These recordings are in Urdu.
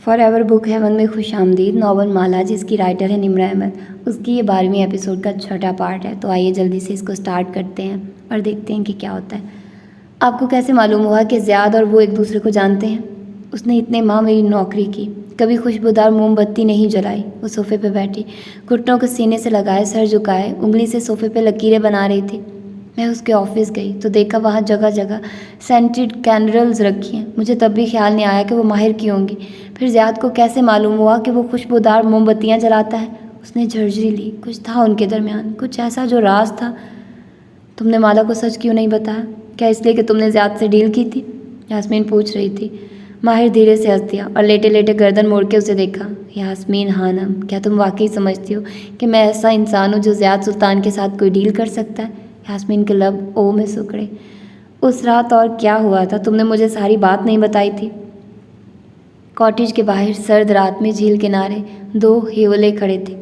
فار ایور بک ہیون میں خوش آمدید. ناول مالا جس کی رائٹر ہے نمرہ احمد، اس کی یہ 12ویں ایپیسوڈ کا چھٹا پارٹ ہے. تو آئیے جلدی سے اس کو سٹارٹ کرتے ہیں اور دیکھتے ہیں کہ کیا ہوتا ہے. آپ کو کیسے معلوم ہوا کہ زیاد اور وہ ایک دوسرے کو جانتے ہیں؟ اس نے اتنے ماہ میری نوکری کی، کبھی خوشبودار موم بتی نہیں جلائی. وہ صوفے پہ بیٹھی، گھٹنوں کو سینے سے لگائے، سر جھکائے، انگلی سے صوفے پہ لکیریں بنا رہی تھی. میں اس کے آفس گئی تو دیکھا وہاں جگہ جگہ سینٹڈ کینڈلز رکھی ہیں. مجھے تب بھی خیال نہیں آیا کہ وہ ماہر کی ہوں گی. پھر زیاد کو کیسے معلوم ہوا کہ وہ خوشبودار موم بتیاں جلاتا ہے؟ اس نے جھرجری لی. کچھ تھا ان کے درمیان، کچھ ایسا جو راز تھا. تم نے مالا کو سچ کیوں نہیں بتایا؟ کیا اس لیے کہ تم نے زیاد سے ڈیل کی تھی؟ یاسمین پوچھ رہی تھی. ماہر دھیرے سے ہنس دیا اور لیٹے لیٹے گردن موڑ کے اسے دیکھا. یاسمین خانم، کیا تم واقعی سمجھتی ہو کہ میں ایسا انسان ہوں جو زیاد سلطان کے ساتھ کوئی ڈیل کر سکتا ہے؟ یاسمین کے لب او میں سکڑے. اس رات اور کیا ہوا تھا؟ تم نے مجھے ساری بات نہیں بتائی تھی. کاٹیج کے باہر سرد رات میں جھیل کنارے 2 ہیولے کھڑے تھے.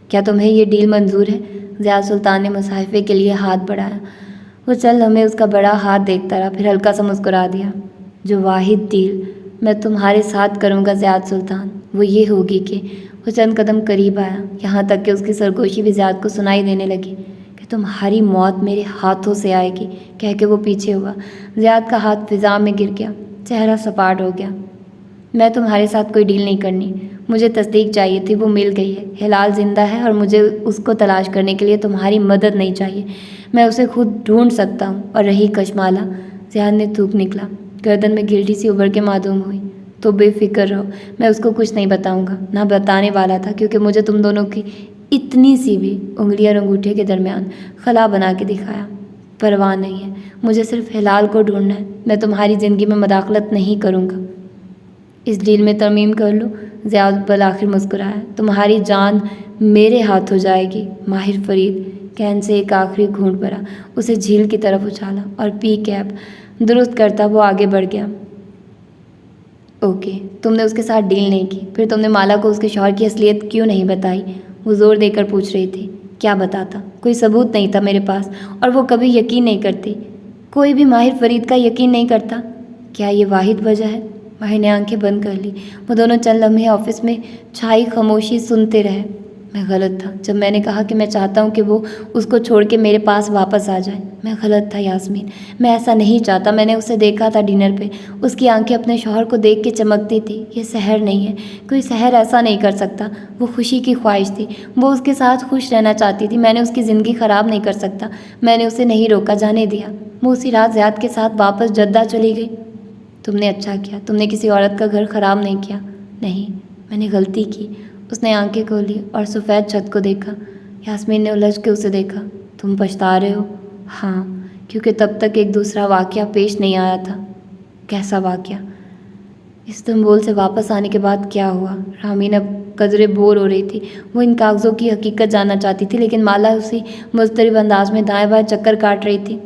کیا تمہیں یہ ڈیل منظور ہے؟ زیاد سلطان نے مصاحفے کے لیے ہاتھ بڑھایا. وہ چند لمحے اس کا بڑا ہاتھ دیکھتا رہا، پھر ہلکا سا مسکرا دیا. جو واحد ڈیل میں تمہارے ساتھ کروں گا زیاد سلطان، وہ یہ ہوگی کہ وہ چند قدم قریب آیا، یہاں تک کہ اس کی سرگوشی بھی زیاد کو سنائی دینے لگی، کہ تمہاری موت میرے ہاتھوں سے آئے گی. کہہ کے وہ پیچھے ہوا. زیاد کا ہاتھ فضا میں گر گیا، چہرہ سپاٹ ہو گیا. میں تمہارے ساتھ کوئی ڈیل نہیں کرنی. مجھے تصدیق چاہیے تھی، وہ مل گئی ہے. ہلال زندہ ہے اور مجھے اس کو تلاش کرنے کے لیے تمہاری مدد نہیں چاہیے. میں اسے خود ڈھونڈ سکتا ہوں. اور رہی کشمالہ، زیاد نے تھوک نکلا. گردن میں گلٹی سی ابھر کے معدوم ہوئی. تو بے فکر رہو، میں اس کو کچھ نہیں بتاؤں گا، نہ بتانے والا تھا، کیونکہ مجھے تم دونوں کی اتنی سی بھی انگلی اور انگوٹھے کے درمیان خلا بنا کے دکھایا. پرواہ نہیں ہے، مجھے صرف ہلال کو ڈھونڈنا ہے. میں تمہاری زندگی میں مداخلت نہیں کروں گا. اس ڈیل میں ترمیم کر لو. زیاد بالآخر مسکرایا. تمہاری جان میرے ہاتھ ہو جائے گی. ماہر فرید کین سے ایک آخری گھونٹ بھرا، اسے جھیل کی طرف اچھالا اور پی کیپ درست کرتا وہ آگے بڑھ گیا. اوکے، تم نے اس کے ساتھ ڈیل نہیں کی، پھر تم نے مالا کو اس کے شوہر کی اصلیت کیوں نہیں بتائی؟ وہ زور دے کر پوچھ رہی تھی. کیا بتاتا؟ کوئی ثبوت نہیں تھا میرے پاس، اور وہ کبھی یقین نہیں کرتی. کوئی بھی ماہر فرید کا یقین نہیں کرتا. کیا یہ واحد وجہ ہے؟ ماہر نے آنکھیں بند کر لی. وہ دونوں چند لمحے آفس میں چھائی خاموشی سنتے رہے. میں غلط تھا جب میں نے کہا کہ میں چاہتا ہوں کہ وہ اس کو چھوڑ کے میرے پاس واپس آ جائے. میں غلط تھا یاسمین، میں ایسا نہیں چاہتا. میں نے اسے دیکھا تھا ڈنر پہ، اس کی آنکھیں اپنے شوہر کو دیکھ کے چمکتی تھی. یہ سحر نہیں ہے، کوئی سحر ایسا نہیں کر سکتا. وہ خوشی کی خواہش تھی، وہ اس کے ساتھ خوش رہنا چاہتی تھی. میں نے اس کی زندگی خراب نہیں کر سکتا. میں نے اسے نہیں روکا، جانے دیا. وہ اسی رات زیاد کے ساتھ واپس جدہ چلی گئی. تم نے اچھا کیا، تم نے کسی عورت کا گھر خراب نہیں کیا. نہیں، میں نے غلطی کی. اس نے آنکھیں کھولی اور سفید چھت کو دیکھا. یاسمین نے الجھ کے اسے دیکھا. تم پچھتا رہے ہو؟ ہاں، کیونکہ تب تک ایک دوسرا واقعہ پیش نہیں آیا تھا. کیسا واقعہ؟ استنبول سے واپس آنے کے بعد کیا ہوا؟ رامین اب قدرے بور ہو رہی تھی. وہ ان کاغذوں کی حقیقت جاننا چاہتی تھی، لیکن مالا اسی مضطرب انداز میں دائیں بائیں چکر کاٹ رہی تھی.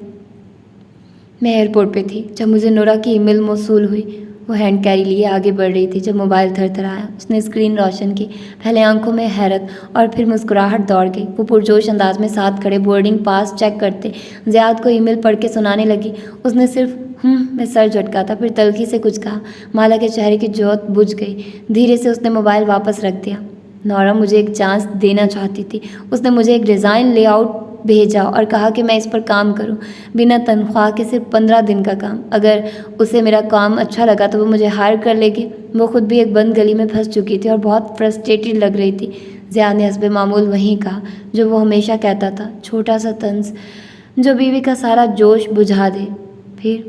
میں ایئرپورٹ پہ تھی جب مجھے نورا کی ای میل موصول ہوئی. وہ ہینڈ کیری لیے آگے بڑھ رہی تھی جب موبائل تھر تھر آیا. اس نے اسکرین روشن کی. پہلے آنکھوں میں حیرت اور پھر مسکراہٹ دوڑ گئی. وہ پرجوش انداز میں ساتھ کھڑے بورڈنگ پاس چیک کرتے زیاد کو ای میل پڑھ کے سنانے لگی. اس نے صرف میں سر جھٹکا تھا، پھر تلخی سے کچھ کہا. مالا کے چہرے کی جوت بجھ گئی. دھیرے سے اس نے موبائل واپس رکھ دیا. نورا مجھے ایک چانس دینا چاہتی تھی. اس نے مجھے ایک ڈیزائن لے آؤٹ بھیجا اور کہا کہ میں اس پر کام کروں، بنا تنخواہ کے، صرف 15 دن کا کام. اگر اسے میرا کام اچھا لگا تو وہ مجھے ہائر کر لے گی. وہ خود بھی ایک بند گلی میں پھنس چکی تھی اور بہت فرسٹریٹڈ لگ رہی تھی. زیاد نے حسب معمول وہی کہا جو وہ ہمیشہ کہتا تھا، چھوٹا سا طنز جو بیوی کا سارا جوش بجھا دے. پھر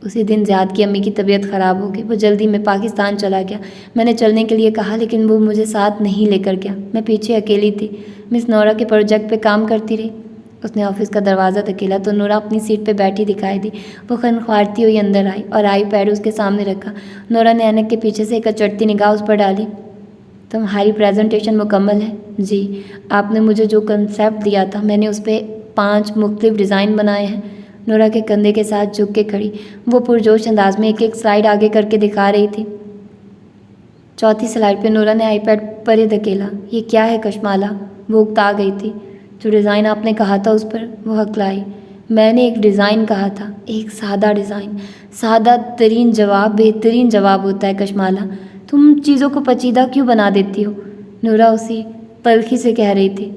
اسی دن زیاد کی امی کی طبیعت خراب ہو گئی. وہ جلدی میں پاکستان چلا گیا. میں نے چلنے کے لیے کہا لیکن وہ مجھے ساتھ نہیں لے کر گیا. میں پیچھے اکیلی تھی. مس نورا کے پروجیکٹ پہ کام کرتی رہی. اس نے آفس کا دروازہ دھکیلا تو نورا اپنی سیٹ پہ بیٹھی دکھائی دی. وہ خنخوارتی ہوئی اندر آئی اور آئی پیڈ اس کے سامنے رکھا. نورا نے اینک کے پیچھے سے ایک اچٹتی نگاہ اس پر ڈالی. تمہاری پریزنٹیشن مکمل ہے؟ جی، آپ نے مجھے جو کنسیپٹ دیا تھا میں نے اس پہ 5 مختلف ڈیزائن بنائے ہیں. نورا کے کندھے کے ساتھ جھک کے کھڑی وہ پرجوش انداز میں ایک ایک سلائیڈ آگے کر کے دکھا رہی تھی. چوتھی سلائیڈ پہ نورا نے آئی پیڈ پرے دھکیلا. یہ کیا ہے کشمالہ؟ وہ اکتا گئی تھی. جو ڈیزائن آپ نے کہا تھا اس پر. وہ ہکلائی. میں نے ایک ڈیزائن کہا تھا، ایک سادہ ڈیزائن. سادہ ترین جواب بہترین جواب ہوتا ہے کشمالہ. تم چیزوں کو پیچیدہ کیوں بنا دیتی ہو؟ نورا اسی تلخی سے کہہ رہی تھی۔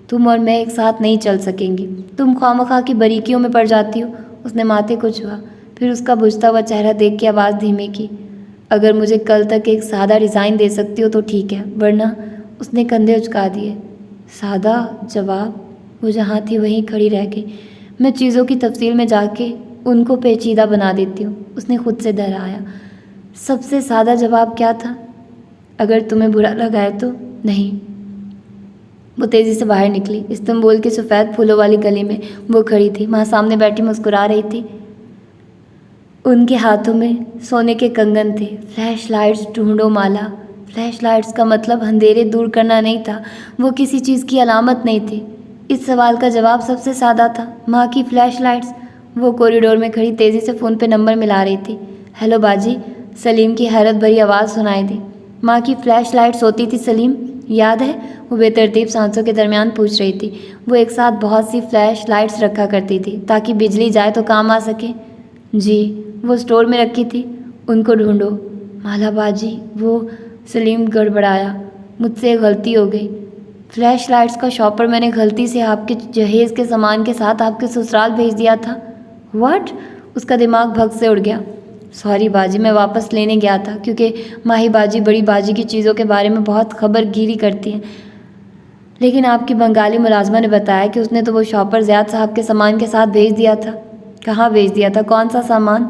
تم اور میں ایک ساتھ نہیں چل سکیں گی، تم خواہ کی باریکیوں میں پڑ جاتی ہو۔ اس نے ماتھے کو چھوا، پھر اس کا بجھتا ہوا چہرہ دیکھ کے آواز دھیمی کی۔ اگر مجھے کل تک ایک سادہ ڈیزائن دے سکتی ہو تو ٹھیک ہے، ورنہ… اس نے کندھے اچکا دیے۔ سادہ جواب؟ وہ جہاں تھی وہیں کھڑی رہ گئی۔ میں چیزوں کی تفصیل میں جا کے ان کو پیچیدہ بنا دیتی ہوں، اس نے خود سے دہرایا۔ سب سے سادہ جواب کیا تھا؟ اگر تمہیں برا لگا ہے تو نہیں۔ وہ تیزی سے باہر نکلی۔ استنبول کی سفید پھولوں والی گلی میں وہ کھڑی تھی، وہاں سامنے بیٹھی مسکرا رہی تھی۔ ان کے ہاتھوں میں سونے کے کنگن تھے۔ فلیش لائٹس ڈھونڈو مالا۔ فلیش لائٹس کا مطلب اندھیرے دور کرنا نہیں تھا، وہ کسی چیز کی علامت نہیں تھی۔ اس سوال کا جواب سب سے سادہ تھا، ماں کی فلیش لائٹس۔ وہ کوریڈور میں کھڑی تیزی سے فون پہ نمبر ملا رہی تھی۔ ہیلو باجی، سلیم کی حیرت بھری آواز سنائی دی۔ ماں کی فلیش لائٹس ہوتی تھی سلیم، یاد ہے؟ وہ بے ترتیب سانسوں کے درمیان پوچھ رہی تھی۔ وہ ایک ساتھ بہت سی فلیش لائٹس رکھا کرتی تھی تاکہ بجلی جائے تو کام آ سکے۔ جی، وہ اسٹور میں رکھی تھی۔ ان کو ڈھونڈو مالا باجی۔ وہ… سلیم گڑبڑایا۔ مجھ سے ایک غلطی ہو گئی۔ فلیش لائٹس کا شاپر میں نے غلطی سے آپ کے جہیز کے سامان کے ساتھ آپ کے سسرال بھیج دیا تھا۔ واٹ؟ اس کا دماغ بھگ سے اڑ گیا۔ سوری باجی، میں واپس لینے گیا تھا کیونکہ ماہی باجی بڑی باجی کی چیزوں کے بارے میں بہت خبر گیری کرتی ہیں، لیکن آپ کی بنگالی ملازمہ نے بتایا کہ اس نے تو وہ شاپر زیاد صاحب کے سامان کے ساتھ بھیج دیا تھا۔ کہاں بھیج دیا تھا؟ کون سا سامان؟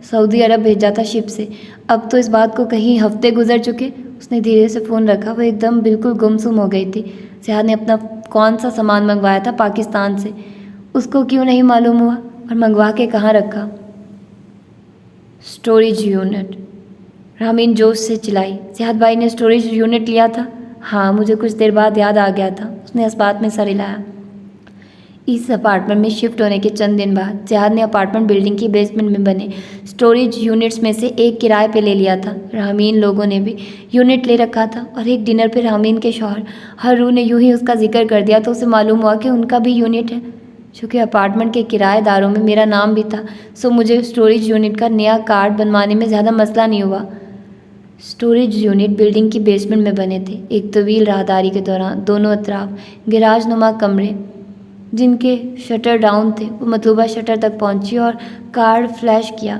سعودی عرب بھیجا تھا شپ سے۔ اب تو اس بات کو کہیں ہفتے گزر چکے۔ اس نے دھیرے سے فون رکھا۔ وہ ایک دم بالکل گمسم ہو گئی تھی۔ زیاد نے اپنا کون سا سامان منگوایا تھا پاکستان سے؟ اس کو کیوں نہیں معلوم ہوا؟ اور منگوا کے کہاں رکھا؟ اسٹوریج یونٹ، رامین جوش سے چلائی۔ زیاد بھائی نے اسٹوریج یونٹ لیا تھا؟ ہاں، مجھے کچھ دیر بعد یاد آ گیا تھا۔ اس نے اس بات میں سر ہلایا۔ اس اپارٹمنٹ میں شفٹ ہونے کے چند دن بعد زیاد نے اپارٹمنٹ بلڈنگ کی بیسمنٹ میں بنے اسٹوریج یونٹس میں سے ایک کرائے پہ لے لیا تھا۔ رامین لوگوں نے بھی یونٹ لے رکھا تھا، اور ایک ڈنر پہ رامین کے شوہر ہرو نے یوں ہی اس کا ذکر کر دیا تو اسے معلوم ہوا کہ ان کا بھی یونٹ ہے۔ چونکہ اپارٹمنٹ کے کرایہ داروں میں میرا نام بھی تھا، سو مجھے اسٹوریج یونٹ کا نیا کارڈ بنوانے میں زیادہ مسئلہ نہیں ہوا۔ اسٹوریج یونٹ بلڈنگ کی بیسمنٹ میں بنے تھے۔ ایک طویل راہداری کے دوران دونوں اطراف گراج نما کمرے جن کے شٹر ڈاؤن تھے، وہ مطلوبہ شٹر تک پہنچی اور کارڈ فلیش کیا۔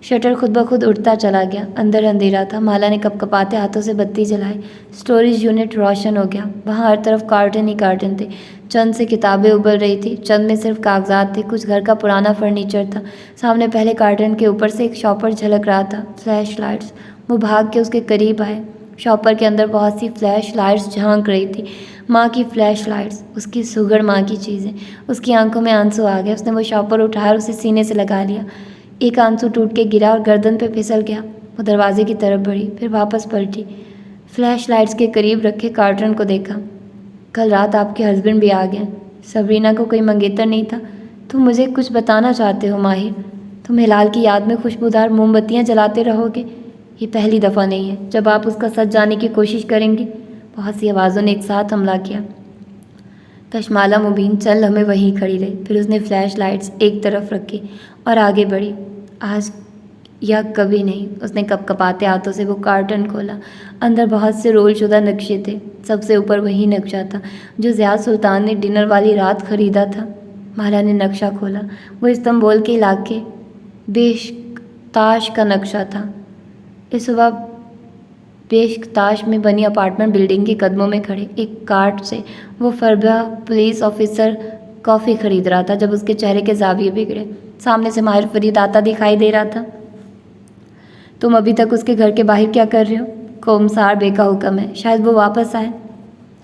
شٹر خود بخود اٹھتا چلا گیا۔ اندر اندھیرا تھا۔ مالا نے کپ کپاتے ہاتھوں سے بتی جلائی۔ اسٹوریج یونٹ روشن ہو گیا۔ وہاں ہر طرف کارٹن ہی کارٹن تھے۔ چند سے کتابیں ابل رہی تھی، چند میں صرف کاغذات تھے، کچھ گھر کا پرانا فرنیچر تھا۔ سامنے پہلے کارٹن کے اوپر سے ایک شاپر جھلک رہا تھا۔ Flash lights. وہ بھاگ کے اس کے قریب آئے۔ شاپر کے اندر بہت سی فلیش لائٹس جھانک رہی تھی۔ ماں کی فلیش لائٹس، اس کی سگڑ ماں کی چیزیں۔ اس کی آنکھوں میں آنسو آ گئے۔ اس نے وہ شاپر اٹھایا اور اسے سینے سے لگا لیا۔ ایک آنسو ٹوٹ کے گرا اور گردن پہ پھسل گیا۔ وہ دروازے کی طرف بڑھی، پھر واپس پلٹی۔ فلیش لائٹس کے قریب رکھے کارٹن کو دیکھا۔ کل رات آپ کے ہسبینڈ بھی آ گئے۔ سبرینا کو کوئی منگیتر نہیں تھا؟ تم مجھے کچھ بتانا چاہتے ہو ماہر؟ تم ہلال کی یاد میں خوشبودار موم بتیاں جلاتے رہو گے؟ یہ پہلی دفعہ نہیں ہے جب آپ اس کا سچ جاننے کی کوشش کریں گے۔ بہت سی آوازوں نے ایک ساتھ حملہ کیا۔ کشمالہ مبین چند لمحے وہیں کھڑی رہی، پھر اس نے فلیش لائٹس ایک طرف رکھی اور آگے بڑھی۔ آج یا کبھی نہیں۔ اس نے کپ کپاتے ہاتھوں سے وہ کارٹن کھولا۔ اندر بہت سے رول شدہ نقشے تھے۔ سب سے اوپر وہی نقشہ تھا جو زیاد سلطان نے ڈنر والی رات خریدا تھا۔ مالا نے نقشہ کھولا۔ وہ استنبول کے علاقے بیشکتاش کا نقشہ تھا۔ اس وقت بیشکتاش میں بنی اپارٹمنٹ بلڈنگ کے قدموں میں کھڑے ایک کارٹ سے وہ فربہ پولیس آفیسر کافی خرید رہا تھا جب اس کے چہرے کے زاویے بگڑے۔ سامنے سے ماہر فرید آتا دکھائی دے رہا تھا۔ تم ابھی تک اس کے گھر کے باہر کیا کر رہے ہو؟ کومسار بے کا حکم ہے، شاید وہ واپس آئے۔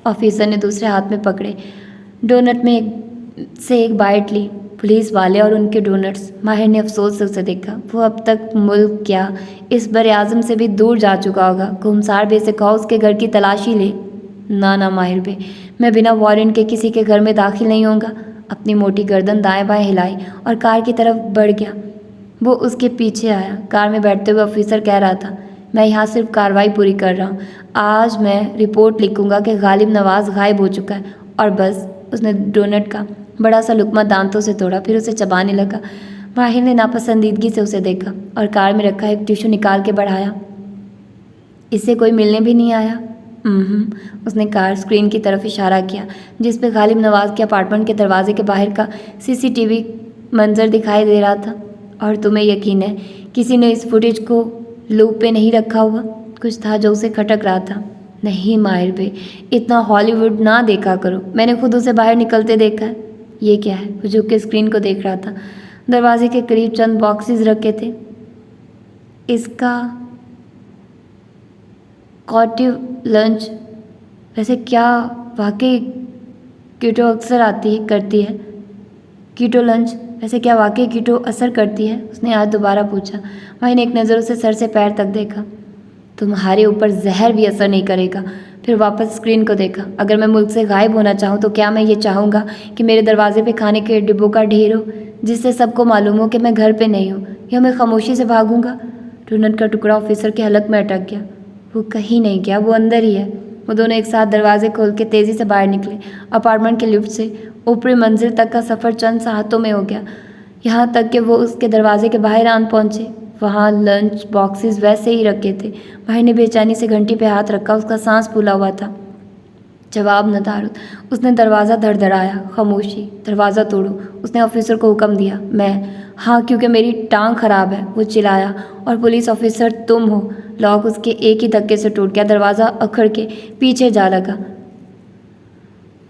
آفیسر نے دوسرے ہاتھ میں پکڑے ڈونٹ میں سے ایک بائٹ لی۔ پولیس والے اور ان کے ڈونٹس۔ ماہر نے افسوس سے اسے دیکھا۔ وہ اب تک ملک کیا اس بر اعظم سے بھی دور جا چکا ہوگا۔ کومسار بے سے کہو اس کے گھر کی تلاشی لے۔ نہ ماہر بے، میں بنا وارنٹ کے کسی کے گھر میں داخل نہیں ہوں گا۔ اپنی موٹی گردن دائیں بائیں ہلائی اور کار کی طرف بڑھ گیا۔ وہ اس کے پیچھے آیا۔ کار میں بیٹھتے ہوئے آفیسر کہہ رہا تھا، میں یہاں صرف کارروائی پوری کر رہا ہوں۔ آج میں رپورٹ لکھوں گا کہ غالب نواز غائب ہو چکا ہے، اور بس۔ اس نے ڈونٹ کا بڑا سا لقمہ دانتوں سے توڑا، پھر اسے چبانے لگا۔ ماہر نے ناپسندیدگی سے اسے دیکھا اور کار میں رکھا ایک ٹیشو نکال کے بڑھایا۔ اس سے کوئی ملنے بھی نہیں آیا؟ اس نے کار اسکرین کی طرف اشارہ کیا جس پہ غالب نواز کے اپارٹمنٹ کے دروازے کے باہر کا CCTV منظر دکھائی دے رہا تھا۔ اور تمہیں یقین ہے کسی نے اس فوٹیج کو لوپ پہ نہیں رکھا ہوا؟ کچھ تھا جو اسے کھٹک رہا تھا۔ نہیں ماہر بے، اتنا ہالی ووڈ نہ دیکھا کرو، میں نے خود اسے باہر نکلتے دیکھا ہے۔ یہ کیا ہے؟ وہ جھک کے اسکرین کو دیکھ رہا تھا۔ دروازے کے قریب چند باکسز رکھے تھے۔ اس کا کاٹیو لنچ، ویسے کیا واقعی کیٹو اثر کرتی ہے؟ اس نے آج دوبارہ پوچھا۔ ماہر نے ایک نظر اسے سر سے پیر تک دیکھا۔ تمہارے اوپر زہر بھی اثر نہیں کرے گا۔ پھر واپس اسکرین کو دیکھا۔ اگر میں ملک سے غائب ہونا چاہوں تو کیا میں یہ چاہوں گا کہ میرے دروازے پہ کھانے کے ڈبوں کا ڈھیر ہو جس سے سب کو معلوم ہو کہ میں گھر پہ نہیں ہوں، یا میں خاموشی سے بھاگوں گا؟ ڈونٹ کا ٹکڑا آفیسر کے حلق میں اٹک گیا۔ وہ کہیں نہیں گیا، وہ اندر ہی ہے۔ وہ دونوں ایک ساتھ دروازے کھول کے تیزی سے باہر نکلے۔ اپارٹمنٹ کے لفٹ سے اوپری منزل تک کا سفر چند ساعتوں میں ہو گیا، یہاں تک کہ وہ اس کے دروازے کے باہر آن پہنچے۔ وہاں لنچ باکسز ویسے ہی رکھے تھے۔ ماہر نے بے چینی سے گھنٹی پہ ہاتھ رکھا، اس کا سانس پھولا ہوا تھا۔ جواب نہ تارد۔ اس نے دروازہ دھڑدھڑایا۔ خاموشی۔ دروازہ توڑو، اس نے آفیسر کو حکم دیا۔ میں؟ ہاں، کیونکہ میری ٹانگ خراب ہے، وہ چلایا۔ اور پولیس آفیسر تم ہو؟ لاک اس کے ایک ہی دھکے سے ٹوٹ گیا۔ دروازہ اکھڑ کے پیچھے جا لگا۔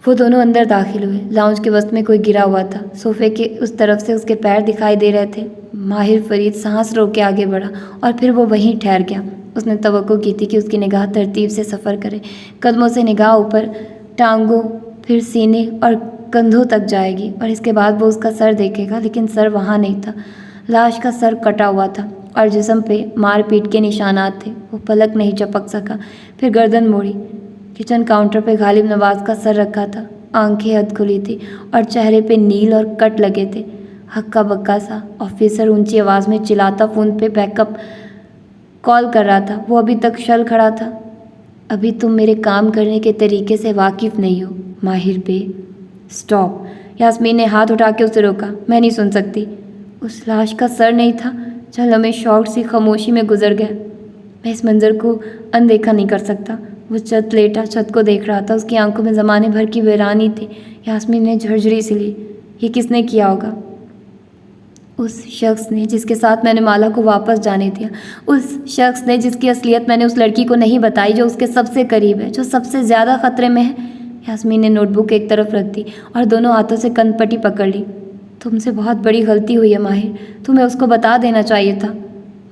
وہ دونوں اندر داخل ہوئے۔ لاؤنج کے وسط میں کوئی گرا ہوا تھا۔ صوفے کے اس طرف سے اس کے پیر دکھائی دے رہے تھے۔ ماہر فرید سانس روک کے آگے بڑھا اور پھر وہ وہیں ٹھہر گیا۔ اس نے توقع کی تھی کہ اس کی نگاہ ترتیب سے سفر کرے، قدموں سے نگاہ اوپر، ٹانگوں، پھر سینے اور کندھوں تک جائے گی، اور اس کے بعد وہ اس کا سر دیکھے گا، لیکن سر وہاں نہیں تھا۔ لاش کا سر کٹا ہوا تھا اور جسم پہ مار پیٹ کے نشانات تھے۔ وہ پلک نہیں جھپک سکا، پھر گردن موڑی۔ کچن کاؤنٹر پہ غالب نواز کا سر رکھا تھا، آنکھیں اد کھلی تھی اور چہرے پہ نیل اور کٹ لگے تھے، ہکا بکا سا۔ آفیسر اونچی آواز میں چلاتا فون پہ بیک اپ کال کر رہا تھا۔ وہ ابھی تک شل کھڑا تھا۔ ابھی تم میرے کام کرنے کے طریقے سے واقف نہیں ہو ماہر بے۔ اسٹاپ۔ یاسمین نے ہاتھ اٹھا کے اسے روکا۔ میں نہیں سن سکتی۔ اس لاش کا سر نہیں تھا۔ چل ہمیں شاک سی خاموشی میں گزر گئے۔ میں اس منظر کو اندیکھا نہیں کر سکتا۔ وہ چھت کو دیکھ رہا تھا، اس کی آنکھوں میں زمانے بھر کی ویرانی تھی۔ یاسمین نے جھرجھری سی لی۔ یہ کس نے کیا ہوگا؟ اس شخص نے جس کے ساتھ میں نے مالا کو واپس جانے دیا، اس شخص نے جس کی اصلیت میں نے اس لڑکی کو نہیں بتائی، جو اس کے سب سے قریب ہے، جو سب سے زیادہ خطرے میں ہے۔ یاسمین نے نوٹ بک ایک طرف رکھ دی اور دونوں ہاتھوں سے کن پٹی پکڑ لی۔ تم سے بہت بڑی غلطی ہوئی ہے ماہر، تمہیں اس کو بتا دینا چاہیے تھا۔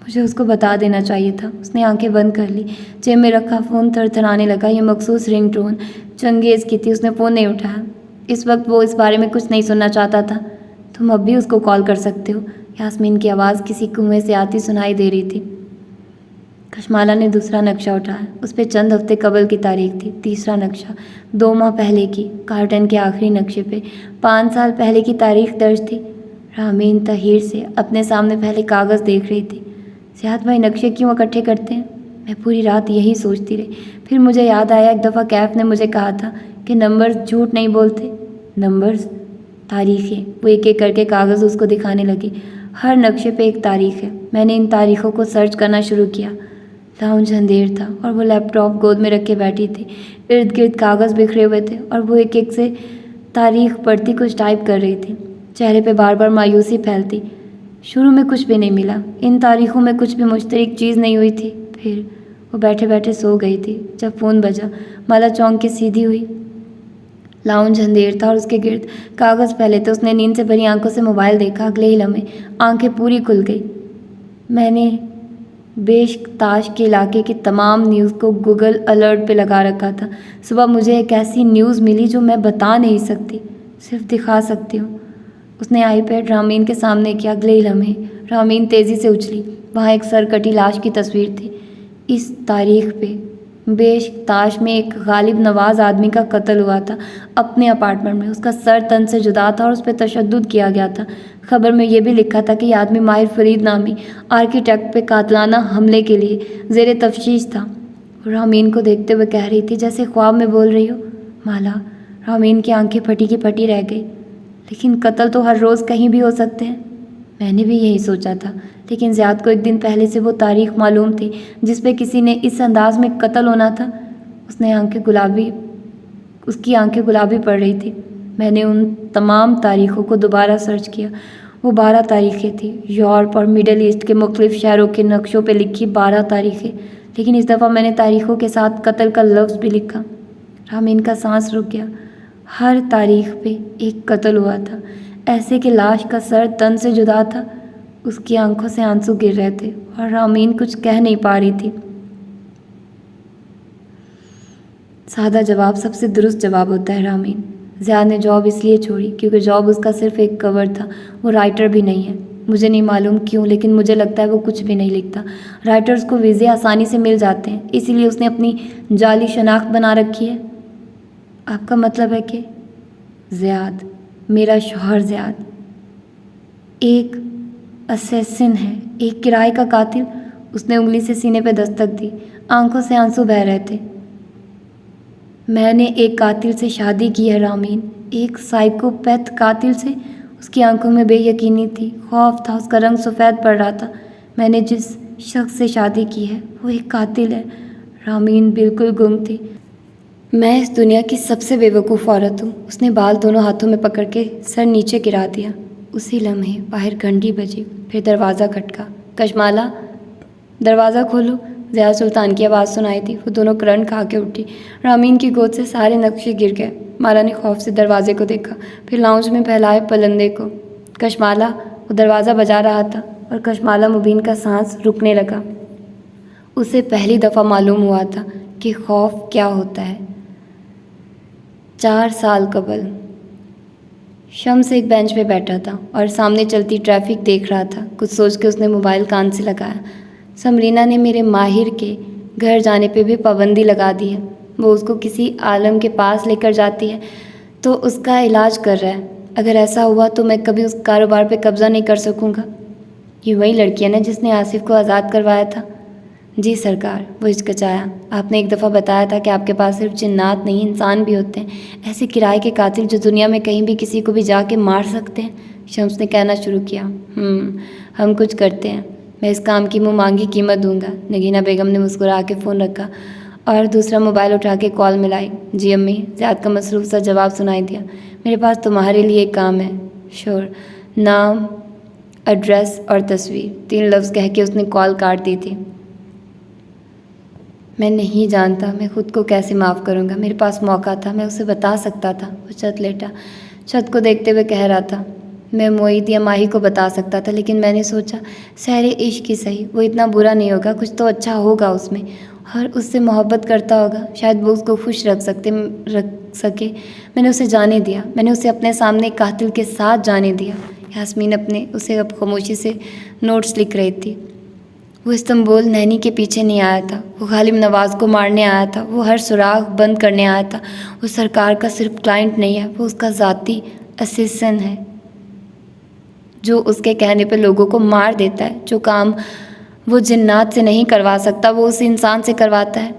مجھے اس کو بتا دینا چاہیے تھا۔ اس نے آنکھیں بند کر لی۔ جیب میں رکھا فون تھر تھرانے لگا۔ یہ مخصوص رنگ ٹون چنگیز کی تھی۔ اس نے فون نہیں اٹھایا۔ اس وقت وہ اس بارے میں کچھ نہیں سننا چاہتا تھا۔ تم اب بھی اس کو کال کر سکتے ہو۔ یاسمین کی آواز کسی کنویں سے آتی سنائی دے رہی تھی۔ کشمالہ نے دوسرا نقشہ اٹھایا۔ اس پہ چند ہفتے قبل کی تاریخ تھی۔ تیسرا نقشہ 2 ماہ پہلے کی کارٹن کے آخری نقشے پہ 5 سال پہلے کی تاریخ درج تھی۔ رامین طاہر سے اپنے سامنے پہلے کاغذ دیکھ رہی تھی۔ سیاد بھائی نقشے کیوں اکٹھے کرتے ہیں؟ میں پوری رات یہی سوچتی رہی۔ پھر مجھے یاد آیا ایک دفعہ کیف نے مجھے کہا تھا کہ نمبرز جھوٹ نہیں بولتے۔ نمبرز؟ تاریخیں؟ وہ ایک ایک کر کے کاغذ اس کو دکھانے لگی۔ ہر نقشے پہ ایک تاریخ ہے۔ میں نے ان تاریخوں کو سرچ کرنا شروع کیا۔ لاؤنج اندھیر تھا اور وہ لیپ ٹاپ گود میں رکھے بیٹھی تھی۔ ارد گرد کاغذ بکھرے ہوئے تھے اور وہ ایک ایک سے تاریخ پڑھتی کچھ ٹائپ کر رہی تھی۔ چہرے پہ بار بار مایوسی پھیلتی۔ شروع میں کچھ بھی نہیں ملا، ان تاریخوں میں کچھ بھی مشترک چیز نہیں ہوئی تھی۔ پھر وہ بیٹھے بیٹھے سو گئی تھی۔ جب فون بجا، مالا چونک کے سیدھی ہوئی۔ لاؤنج اندھیر تھا اور اس کے گرد کاغذ پھیلے تھے۔ اس نے نیند سے بھری آنکھوں سے موبائل دیکھا۔ اگلے ہی لمحے آنکھیں پوری کھل گئی۔ میں نے بیش تاش کے علاقے کی تمام نیوز کو گوگل الرٹ پہ لگا رکھا تھا۔ صبح مجھے ایک ایسی نیوز ملی جو میں بتا نہیں سکتی، صرف دکھا سکتی ہوں۔ اس نے آئی پیڈ رامین کے سامنے کیا۔ اگلے ہی لمحے رامین تیزی سے اچھلی۔ وہاں ایک سر کٹی لاش کی تصویر تھی۔ اس تاریخ پہ بیش تاش میں ایک غالب نواز آدمی کا قتل ہوا تھا، اپنے اپارٹمنٹ میں۔ اس کا سر تن سے جدا تھا اور اس پہ تشدد کیا گیا تھا۔ خبر میں یہ بھی لکھا تھا کہ یہ آدمی ماہر فرید نامی آرکیٹیکٹ پہ قاتلانہ حملے کے لیے زیر تفتیش تھا۔ رامین کو دیکھتے ہوئے کہہ رہی تھی جیسے خواب میں بول رہی ہو، مالا۔ رامین کی آنکھیں پھٹی کی پھٹی رہ گئی۔ لیکن قتل تو ہر روز کہیں بھی ہو سکتے ہیں۔ میں نے بھی یہی سوچا تھا، لیکن زیاد کو ایک دن پہلے سے وہ تاریخ معلوم تھی جس پہ کسی نے اس انداز میں قتل ہونا تھا۔ اس کی آنکھیں گلابی پڑ رہی تھی۔ میں نے ان تمام تاریخوں کو دوبارہ سرچ کیا۔ وہ 12 تاریخیں تھیں، یورپ اور مڈل ایسٹ کے مختلف شہروں کے نقشوں پہ لکھی 12 تاریخیں، لیکن اس دفعہ میں نے تاریخوں کے ساتھ قتل کا لفظ بھی لکھا۔ رامین کا سانس رک گیا۔ ہر تاریخ پہ ایک قتل ہوا تھا، ایسے کہ لاش کا سر تن سے جدا تھا۔ اس کی آنکھوں سے آنسو گر رہے تھے اور رامین کچھ کہہ نہیں پا رہی تھی۔ سادہ جواب سب سے درست جواب ہوتا ہے رامین۔ زیاد نے جاب اس لیے چھوڑی کیونکہ جاب اس کا صرف ایک کور تھا، وہ رائٹر بھی نہیں ہے۔ مجھے نہیں معلوم کیوں، لیکن مجھے لگتا ہے وہ کچھ بھی نہیں لکھتا۔ رائٹرز کو ویزے آسانی سے مل جاتے ہیں، اسی لیے اس نے اپنی جعلی شناخت بنا رکھی ہے۔ آپ کا مطلب ہے کہ زیاد، میرا شوہر زیاد، ایک اسیسن ہے، ایک کرائے کا قاتل؟ اس نے انگلی سے سینے پہ دستک دی، آنکھوں سے آنسو بہہ رہے تھے۔ میں نے ایک قاتل سے شادی کی ہے رامین، ایک سائیکوپیتھ قاتل سے۔ اس کی آنکھوں میں بے یقینی تھی، خوف تھا، اس کا رنگ سفید پڑ رہا تھا۔ میں نے جس شخص سے شادی کی ہے وہ ایک قاتل ہے۔ رامین بالکل گم تھی۔ میں اس دنیا کی سب سے بے وقوف عورت ہوں۔ اس نے بال دونوں ہاتھوں میں پکڑ کے سر نیچے گرا دیا۔ اسی لمحے باہر گھنٹی بجی، پھر دروازہ کھٹکا۔ کشمالہ، دروازہ کھولو، ضیاء سلطان کی آواز سنائی دی۔ وہ دونوں کرنٹ کھا کے اٹھی۔ رامین کی گود سے سارے نقشے گر گئے۔ مالا نے خوف سے دروازے کو دیکھا، پھر لاؤنج میں پھیلائے پلندے کو۔ کشمالہ، وہ دروازہ بجا رہا تھا اور کشمالہ مبین کا سانس رکنے لگا۔ اسے پہلی دفعہ معلوم ہوا تھا کہ خوف کیا ہوتا ہے۔ 4 سال قبل شمس ایک بینچ پہ بیٹھا تھا اور سامنے چلتی ٹریفک دیکھ رہا تھا۔ کچھ سوچ کے اس نے موبائل کان سے لگایا۔ سمرینا نے میرے ماہر کے گھر جانے پہ بھی پابندی لگا دی ہے۔ وہ اس کو کسی عالم کے پاس لے کر جاتی ہے تو اس کا علاج کر رہا ہے۔ اگر ایسا ہوا تو میں کبھی اس کاروبار پہ قبضہ نہیں کر سکوں گا۔ یہ وہی لڑکی ہے نا جس نے آصف کو آزاد کروایا تھا؟ جی سرکار، وہ ہچکچایا۔ آپ نے ایک دفعہ بتایا تھا کہ آپ کے پاس صرف جنات نہیں انسان بھی ہوتے ہیں، ایسے کرائے کے قاتل جو دنیا میں کہیں بھی کسی کو بھی جا کے مار سکتے ہیں۔ شمس نے کہنا شروع کیا۔ ہم کچھ کرتے ہیں، میں اس کام کی منہ مانگی قیمت دوں گا۔ نگینہ بیگم نے مسکرا کے فون رکھا اور دوسرا موبائل اٹھا کے کال ملائی۔ جی امی، زیاد کا مصروف سا جواب سنائی دیا۔ میرے پاس تمہارے لیے ایک کام ہے۔ شور، نام، ایڈریس اور تصویر، 3 لفظ کہہ کے اس نے کال کاٹ دی تھی۔ میں نہیں جانتا میں خود کو کیسے معاف کروں گا۔ میرے پاس موقع تھا، میں اسے بتا سکتا تھا۔ وہ چھت لیٹا، چھت کو دیکھتے ہوئے کہہ رہا تھا، میں معید یا ماہی کو بتا سکتا تھا، لیکن میں نے سوچا سحر عشق ہی صحیح، وہ اتنا برا نہیں ہوگا، کچھ تو اچھا ہوگا اس میں، اور اس سے محبت کرتا ہوگا، شاید وہ اس کو خوش رکھ سکے۔ میں نے اسے جانے دیا، میں نے اسے اپنے سامنے قاتل کے ساتھ جانے دیا۔ یاسمین اسے اب خاموشی سے نوٹس لکھ رہی تھی۔ وہ استنبول نینی کے پیچھے نہیں آیا تھا، وہ غالب نواز کو مارنے آیا تھا، وہ ہر سراغ بند کرنے آیا تھا۔ وہ سرکار کا صرف کلائنٹ نہیں ہے، وہ اس کا ذاتی اسسن ہے، جو اس کے کہنے پہ لوگوں کو مار دیتا ہے۔ جو کام وہ جنات سے نہیں کروا سکتا وہ اس انسان سے کرواتا ہے۔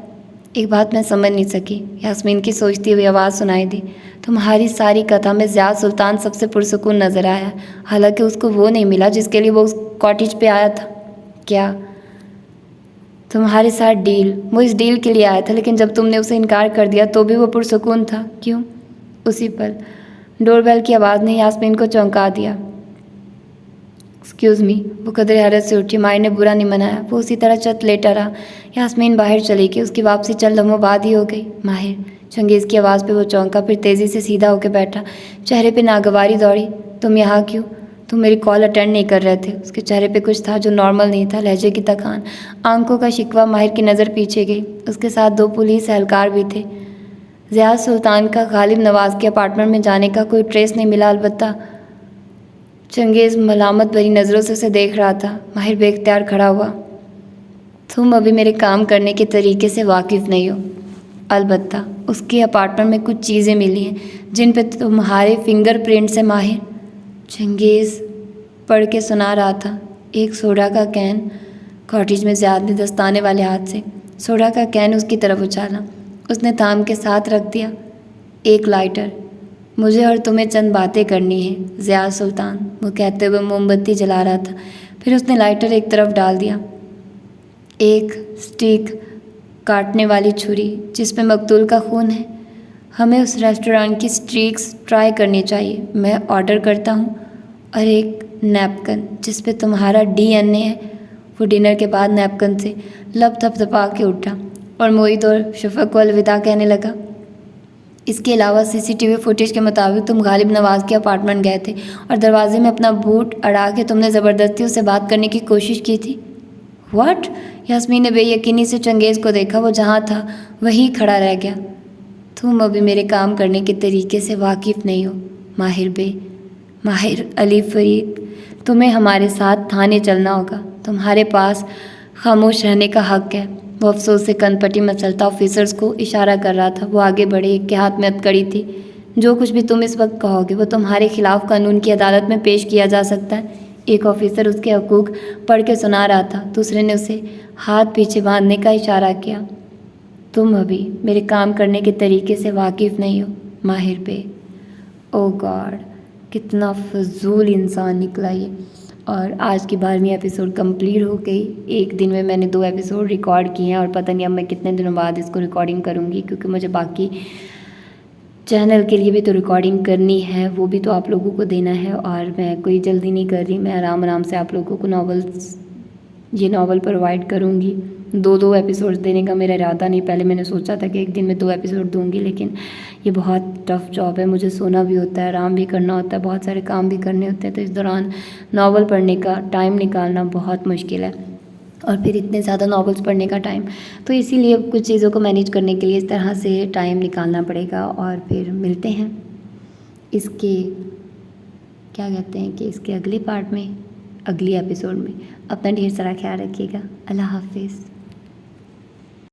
ایک بات میں سمجھ نہیں سکی، یاسمین کی سوچتی ہوئی آواز سنائی دی، تمہاری ساری کتھا میں ضیاء سلطان سب سے پرسکون نظر آیا، حالانکہ اس کو وہ نہیں ملا جس کے لیے وہ اس کاٹیج پہ آیا تھا۔ کیا؟ تمہارے ساتھ ڈیل۔ وہ اس ڈیل کے لیے آیا تھا، لیکن جب تم نے اسے انکار کر دیا تو بھی وہ پرسکون تھا۔ کیوں؟ اسی پل ڈور بیل کی آواز نے یاسمین کو چونکا دیا۔ ایکسکیوز می، وہ قدرے حیرت سے اٹھی۔ ماہر نے برا نہیں منایا، وہ اسی طرح چھت لیٹا رہا۔ یاسمین باہر چلی گئی، اس کی واپسی چند لمحوں بعد ہی ہو گئی۔ ماہر، چنگیز کی آواز پہ وہ چونکا، پھر تیزی سے سیدھا ہو کے بیٹھا، چہرے پہ ناگواری دوڑی۔ تم یہاں کیوں؟ تم میری کال اٹینڈ نہیں کر رہے تھے۔ اس کے چہرے پہ کچھ تھا جو نارمل نہیں تھا، لہجے کی تکان، آنکھوں کا شکوہ۔ ماہر کی نظر پیچھے گئی، اس کے ساتھ 2 پولیس اہلکار بھی تھے۔ ضیاء سلطان کا غالب نواز کے اپارٹمنٹ میں جانے کا کوئی ٹریس نہیں ملا، البتہ چنگیز ملامت بھری نظروں سے اسے دیکھ رہا تھا۔ ماہر بے اختیار کھڑا ہوا۔ تم ابھی میرے کام کرنے کے طریقے سے واقف نہیں ہو۔ البتہ اس کے اپارٹمنٹ میں کچھ چیزیں ملی ہیں جن پہ تمہارے فنگر پرنٹس ہیں۔ ماہر، چنگیز پڑھ کے سنا رہا تھا۔ ایک سوڈا کا کین، کاٹیج میں زیاد نے دستانے والے ہاتھ سے سوڈا کا کین اس کی طرف اچھالا۔ اس نے تھام کے ساتھ رکھ دیا۔ ایک لائٹر، مجھے اور تمہیں چند باتیں کرنی ہیں ضیاء سلطان، وہ کہتے ہوئے موم بتی جلا رہا تھا۔ پھر اس نے لائٹر ایک طرف ڈال دیا۔ ایک سٹیک کاٹنے والی چھری جس پہ مقتول کا خون ہے۔ ہمیں اس ریسٹورانٹ کی سٹیکس ٹرائی کرنی چاہیے۔ میں آرڈر کرتا ہوں، اور ایک نیپکن جس پہ تمہارا DNA ہے۔ وہ ڈنر کے بعد نیپکن سے لب تھپ تھپا کے اٹھا اور موہت اور شفق کو الوداع کہنے لگا۔ اس کے علاوہ CCTV فوٹیج کے مطابق تم غالب نواز کے اپارٹمنٹ گئے تھے اور دروازے میں اپنا بوٹ اڑا کے تم نے زبردستی اس سے بات کرنے کی کوشش کی تھی۔ واٹ؟ یاسمین نے بے یقینی سے چنگیز کو دیکھا۔ وہ جہاں تھا وہیں کھڑا رہ گیا۔ تم ابھی میرے کام کرنے کے طریقے سے واقف نہیں ہو ماہر علی فرید۔ تمہیں ہمارے ساتھ تھانے چلنا ہوگا۔ تمہارے پاس خاموش رہنے کا حق ہے۔ وہ افسوس سے کن پٹی مسلتا آفیسرز کو اشارہ کر رہا تھا۔ وہ آگے بڑھے، ایک کے ہاتھ میں ہتھکڑی تھی۔ جو کچھ بھی تم اس وقت کہو گے وہ تمہارے خلاف قانون کی عدالت میں پیش کیا جا سکتا ہے۔ ایک آفیسر اس کے حقوق پڑھ کے سنا رہا تھا، دوسرے نے اسے ہاتھ پیچھے باندھنے کا اشارہ کیا۔ تم ابھی میرے کام کرنے کے طریقے سے واقف نہیں ہو ماہر بے۔ او گاڈ، کتنا فضول انسان نکلا یہ۔ اور آج کی 12ویں ایپیسوڈ کمپلیٹ ہو گئی۔ ایک دن میں نے 2 ایپیسوڈ ریکارڈ کیے ہیں، اور پتہ نہیں اب میں کتنے دنوں بعد اس کو ریکارڈنگ کروں گی، کیونکہ مجھے باقی چینل کے لیے بھی تو ریکارڈنگ کرنی ہے، وہ بھی تو آپ لوگوں کو دینا ہے، اور میں کوئی جلدی نہیں کر رہی۔ میں آرام سے آپ لوگوں کو یہ ناول پرووائڈ کروں گی۔ 2 ایپیسوڈ دینے کا میرا ارادہ نہیں۔ پہلے میں نے سوچا تھا کہ ایک دن میں 2 ایپیسوڈ دوں گی، لیکن یہ بہت ٹف جاب ہے۔ مجھے سونا بھی ہوتا ہے، آرام بھی کرنا ہوتا ہے، بہت سارے کام بھی کرنے ہوتے ہیں، تو اس دوران ناول پڑھنے کا ٹائم نکالنا بہت مشکل ہے، اور پھر اتنے زیادہ ناولس پڑھنے کا ٹائم، تو اسی لیے کچھ چیزوں کو مینیج کرنے کے لیے اس طرح سے ٹائم نکالنا پڑے گا۔ اور پھر ملتے ہیں اس کے اس کے اگلے پارٹ میں، اگلی ایپیسوڈ میں۔ اپنا ڈھیر سارا خیال رکھیے گا۔ اللہ حافظ۔